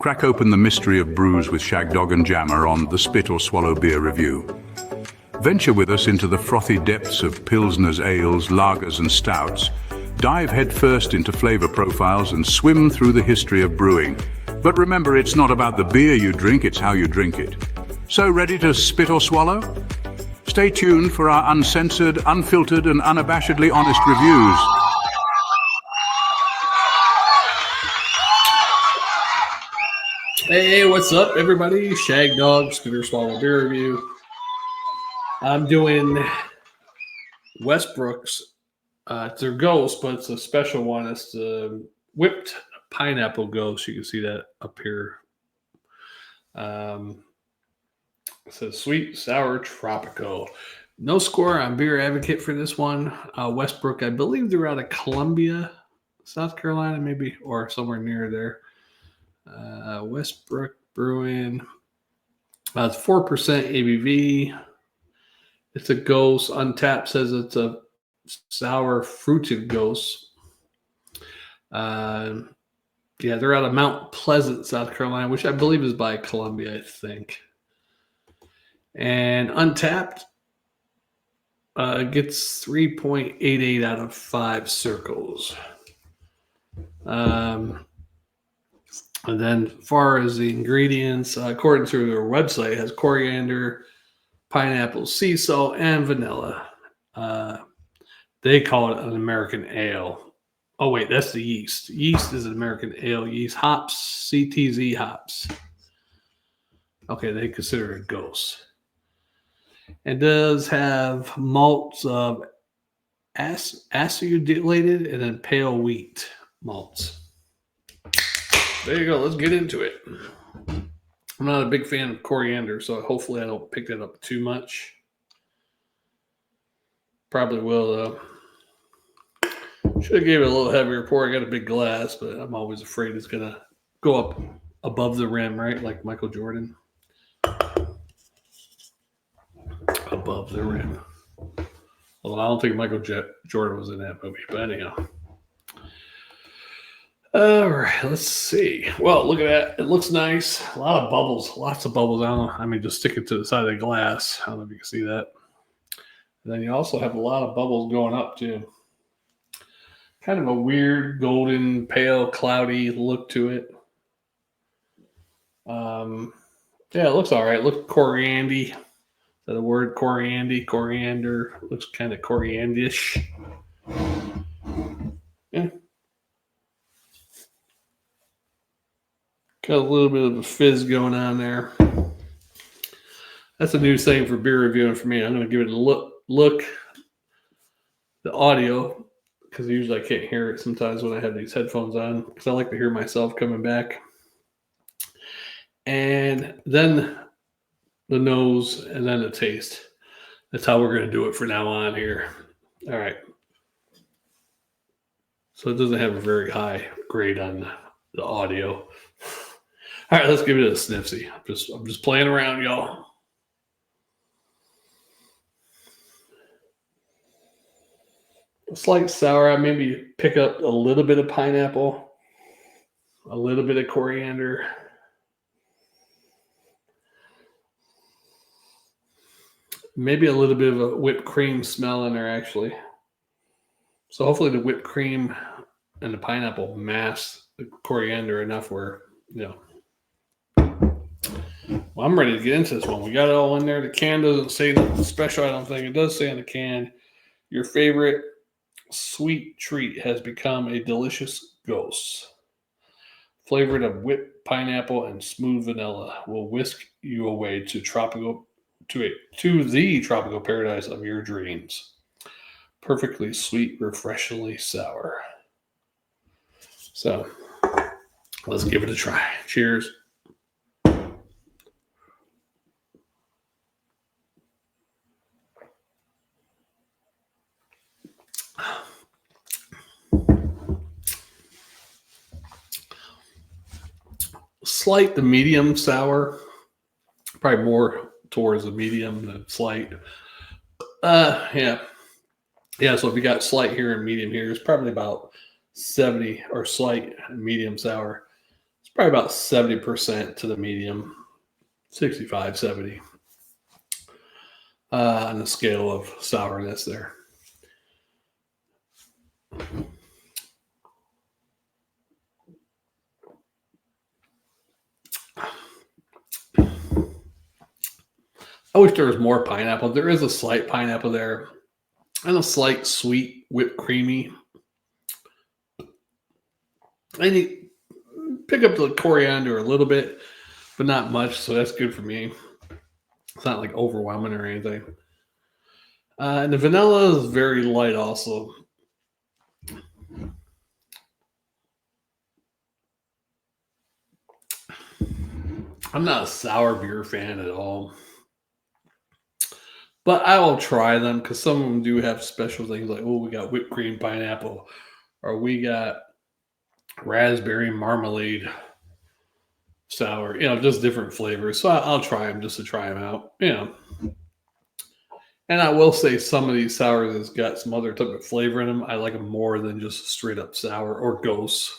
Crack open the mystery of brews with Shagdog and Jammer on the Spit or Swallow Beer Review. Venture with us into the frothy depths of pilsners, ales, lagers and stouts. Dive headfirst into flavor profiles and swim through the history of brewing. But remember, it's not about the beer you drink, it's how you drink it. So ready to spit or swallow? Stay tuned for our uncensored, unfiltered and unabashedly honest reviews. Hey, what's up, everybody? Shagdog, Spit or Swallow Beer Review. I'm doing Westbrook's. It's their Gose, but it's a special one. It's the whipped pineapple Gose. You can see that up here. It says sweet, sour, tropical. No score on Beer Advocate for this one. Westbrook, I believe they're out of Columbia, South Carolina, maybe, or somewhere near there. Westbrook Brewing. It's 4% ABV. It's a Gose. Untapped says it's a sour fruited Gose. Yeah, they're out of Mount Pleasant, South Carolina, which I believe is by Columbia, I think. And Untapped gets 3.88 out of 5 circles. And then as far as the ingredients, according to their website, it has coriander, pineapple, sea salt, and vanilla. They call it an American ale. Oh, wait, that's the yeast. Yeast is an American ale yeast. Hops, CTZ hops. Okay, they consider it Gose. It does have malts of acidulated and then pale wheat malts. There you go. Let's get into it. I'm not a big fan of coriander, so hopefully I don't pick that up too much. Probably will, though. Should have gave it a little heavier pour. I got a big glass, but I'm always afraid it's going to go up above the rim, right? Like Michael Jordan. Above the rim. Although I don't think Michael Jordan was in that movie, but anyhow. All right, let's see. Well, look at that. It looks nice. A lot of bubbles. Lots of bubbles. Just stick it to the side of the glass. I don't know if you can see that. And then you also have a lot of bubbles going up, too. Kind of a weird, golden, pale, cloudy look to it. Yeah, it looks all right. Looks coriandy. Is that a word? Coriander. Looks kind of coriandish. Yeah. Got a little bit of a fizz going on there. That's a new thing for beer reviewing for me. I'm going to give it a look. The audio, because usually I can't hear it sometimes when I have these headphones on, because I like to hear myself coming back. And then the nose, and then the taste. That's how we're going to do it from now on here. All right. So it doesn't have a very high grade on the audio. All right, let's give it a sniffsy. I'm just playing around, y'all. A slight sour. I maybe pick up a little bit of pineapple, a little bit of coriander. Maybe a little bit of a whipped cream smell in there, actually. So hopefully the whipped cream and the pineapple mask the coriander enough where, Well, I'm ready to get into this one. We got it all in there. The can doesn't say nothing special, I don't think. It does say on the can, your favorite sweet treat has become a delicious Gose. Flavored of whipped pineapple and smooth vanilla will whisk you away to the tropical paradise of your dreams. Perfectly sweet, refreshingly sour. So, let's give it a try. Cheers. Slight to medium sour. Probably more towards the medium than slight. Yeah. So if you got slight here and medium here, it's probably about 70, or slight and medium sour. It's probably about 70% to the medium, 65, 70 on the scale of sourness there. I wish there was more pineapple. There is a slight pineapple there and a slight sweet whipped creamy. And you pick up the coriander a little bit, but not much, so that's good for me. It's not like overwhelming or anything. And the vanilla is very light also. I'm not a sour beer fan at all. But I will try them because some of them do have special things like, oh, we got whipped cream pineapple, or we got raspberry marmalade sour, just different flavors. So I'll try them just to try them out, And I will say some of these sours has got some other type of flavor in them. I like them more than just straight up sour or Gose.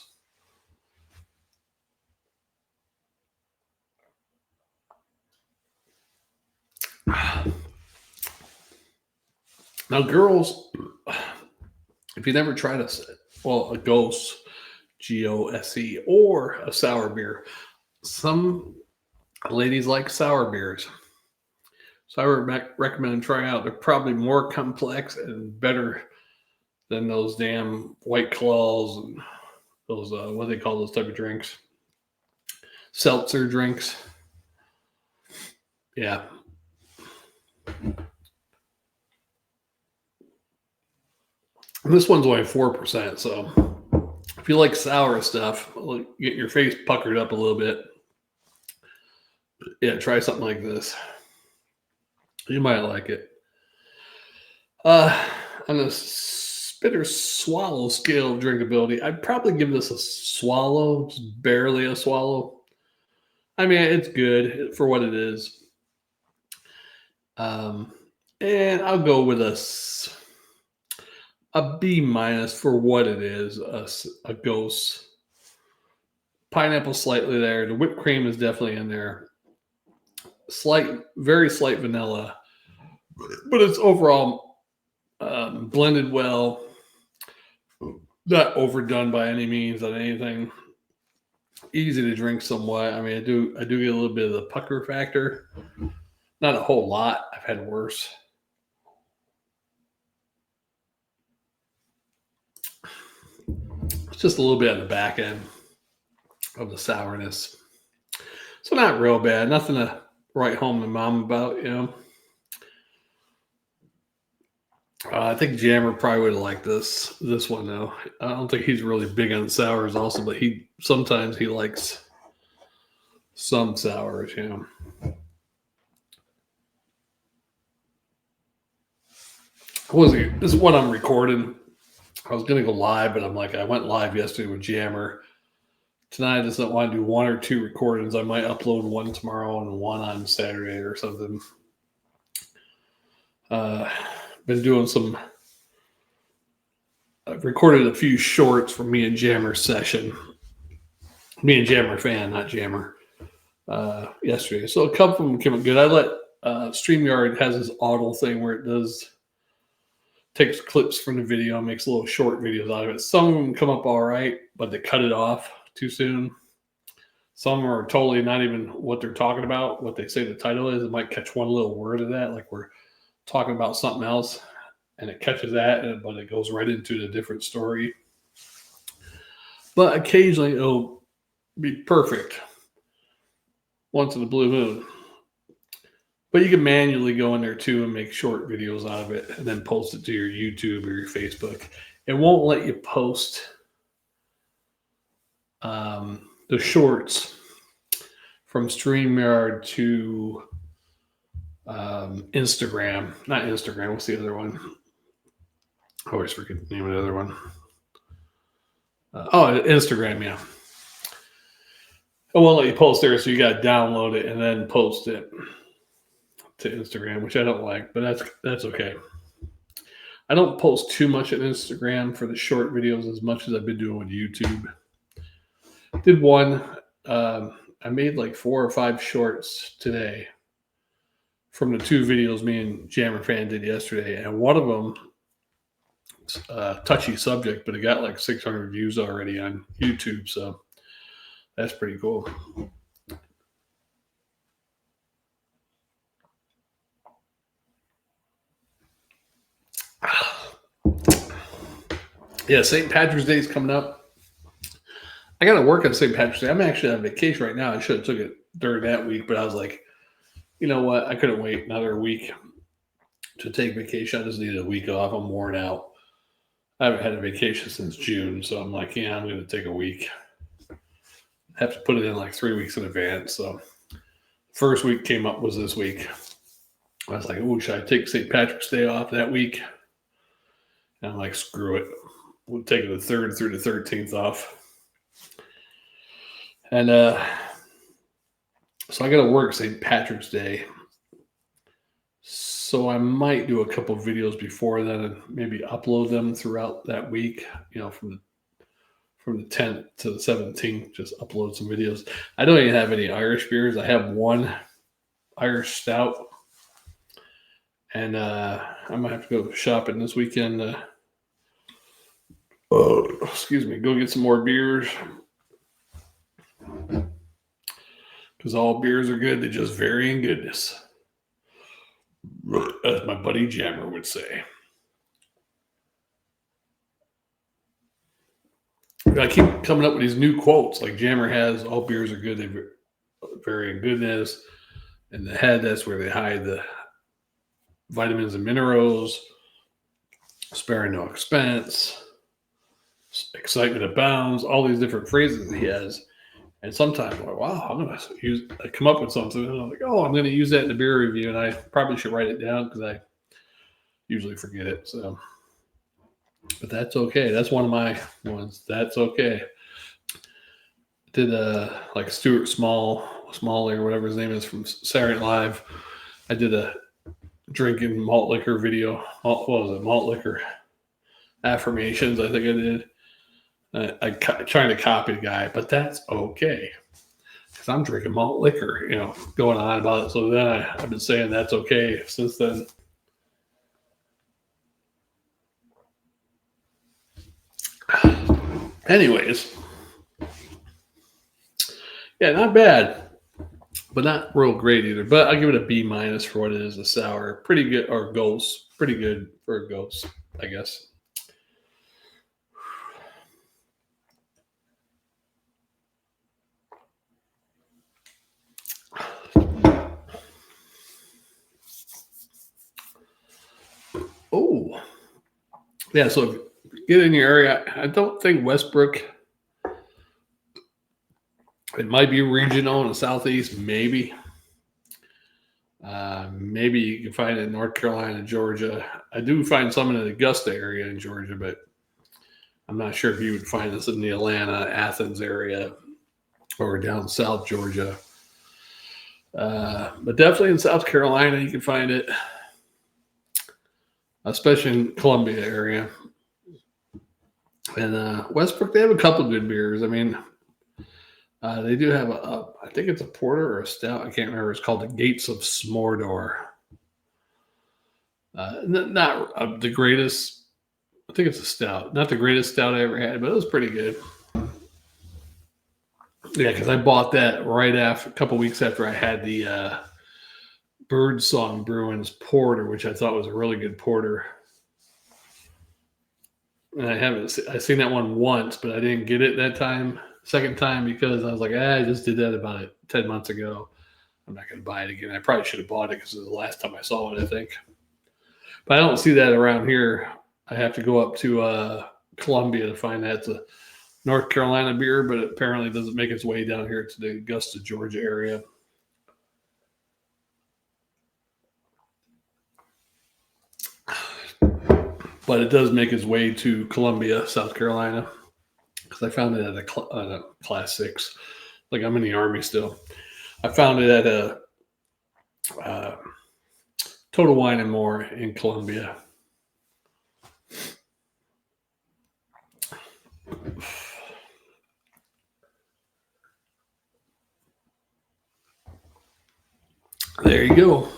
Now, girls, if you never tried a Gose, Gose, or a sour beer, some ladies like sour beers. So I would recommend trying out. They're probably more complex and better than those damn White Claws and those, what do they call those type of drinks? Seltzer drinks. Yeah. And this one's only 4%, so if you like sour stuff, get your face puckered up a little bit. Yeah, try something like this. You might like it. On the spitter swallow scale of drinkability, I'd probably give this a swallow, just barely a swallow. I mean, it's good for what it is. And I'll go with a B minus for what it is, a Gose. Pineapple slightly there. The whipped cream is definitely in there. Very slight vanilla, but it's overall blended well. Not overdone by any means on anything. Easy to drink somewhat. I mean, I do get a little bit of the pucker factor. Not a whole lot. I've had worse. It's just a little bit on the back end of the sourness. So not real bad. Nothing to write home to mom about, I think Jammer probably would have liked this one though. I don't think he's really big on sours also, but sometimes he likes some sours, This is what I'm recording. I was gonna go live, but I'm like, I went live yesterday with Jammer. Tonight I just don't want to do one or two recordings. I might upload one tomorrow and one on Saturday or something. Been doing I've recorded a few shorts from me and Jammer's session. Me and Jammer fan, not Jammer. Yesterday. So a couple of them came out good. I let StreamYard has this auto thing where it takes clips from the video and makes little short videos out of it. Some of them come up all right, but they cut it off too soon. Some are totally not even what they're talking about, what they say the title is. It might catch one little word of that, like we're talking about something else, and it catches that, but it goes right into the different story. But occasionally it'll be perfect once in a blue moon. But you can manually go in there too and make short videos out of it and then post it to your YouTube or your Facebook. It won't let you post the shorts from StreamYard to Instagram. Not Instagram. What's the other one? I always forget the name of the other one. Instagram, yeah. It won't let you post there, so you got to download it and then post it to Instagram, which I don't like, but that's okay. I don't post too much on Instagram for the short videos as much as I've been doing with YouTube. Did one I made like 4 or 5 shorts today from the 2 videos me and Jammer Fan did yesterday, and one of them, touchy subject, but it got like 600 views already on YouTube, so that's pretty cool. Yeah, St. Patrick's Day is coming up. I got to work on St. Patrick's Day. I'm actually on vacation right now. I should have took it during that week, but I was like, you know what? I couldn't wait another week to take vacation. I just needed a week off. I'm worn out. I haven't had a vacation since June, so I'm like, yeah, I'm going to take a week. I have to put it in like 3 weeks in advance. So first week came up was this week. I was like, oh, should I take St. Patrick's Day off that week? And I'm like, screw it. We'll take the 3rd through the 13th off. And so I got to work St. Patrick's Day. So I might do a couple of videos before then and maybe upload them throughout that week, from the 10th to the 17th, just upload some videos. I don't even have any Irish beers. I have one Irish stout. And I might have to go shopping this weekend. Go get some more beers. Because all beers are good. They just vary in goodness. As my buddy Jammer would say. I keep coming up with these new quotes. Like Jammer has, all beers are good. They vary in goodness. In the head, that's where they hide the vitamins and minerals. Sparing no expense. Excitement abounds. All these different phrases he has. And sometimes I'm like, wow, I come up with something. And I'm like, oh, I'm going to use that in the beer review. And I probably should write it down because I usually forget it. So, but that's okay. That's one of my ones. That's okay. Did like Stuart Smalley or whatever his name is from Saturday Night Live. I did a drinking malt liquor video. What was it? Malt liquor affirmations. I think I did. I'm trying to copy the guy, but that's okay because I'm drinking malt liquor, going on about it. So then I've been saying that's okay since then. Anyways, yeah, not bad, but not real great either. But I'll give it a B- for what it is, a sour. Pretty good, or Gose. Pretty good for a Gose, I guess. Oh, yeah. So if you get in your area, I don't think Westbrook. It might be regional in the southeast, maybe. Maybe you can find it in North Carolina, Georgia. I do find some in the Augusta area in Georgia, but I'm not sure if you would find this in the Atlanta, Athens area or down South Georgia. But definitely in South Carolina, you can find it, especially in Columbia area. And Westbrook, they have a couple good beers. I mean, they do have I think it's a porter or a stout. I can't remember. It's called the Gates of Smordor. Not the greatest. I think it's a stout. Not the greatest stout I ever had, but it was pretty good. Yeah, because I bought that right after a couple weeks after I had the Birdsong Brewing's porter, which I thought was a really good porter. And I seen that one once, but I didn't get it that time. Second time because I was like, I just did that about 10 months ago. I'm not going to buy it again. I probably should have bought it because it was the last time I saw it, I think. But I don't see that around here. I have to go up to Columbia to find that. It's a North Carolina beer, but it apparently doesn't make its way down here to the Augusta, Georgia area. But it does make its way to Columbia, South Carolina, because I found it at a Class 6. Like I'm in the Army still. I found it at a Total Wine and More in Columbia. There you go.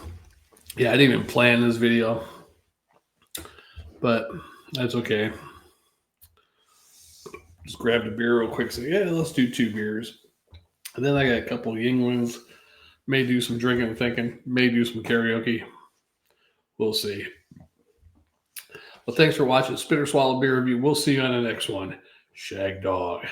Yeah, I didn't even plan this video, but that's okay. Just grabbed a beer real quick. So yeah, let's do 2 beers. And then I got a couple of Yinglings. May do some drinking and thinking. May do some karaoke. We'll see. Well, thanks for watching Spit or Swallow Beer Review. We'll see you on the next one. Shag Dog.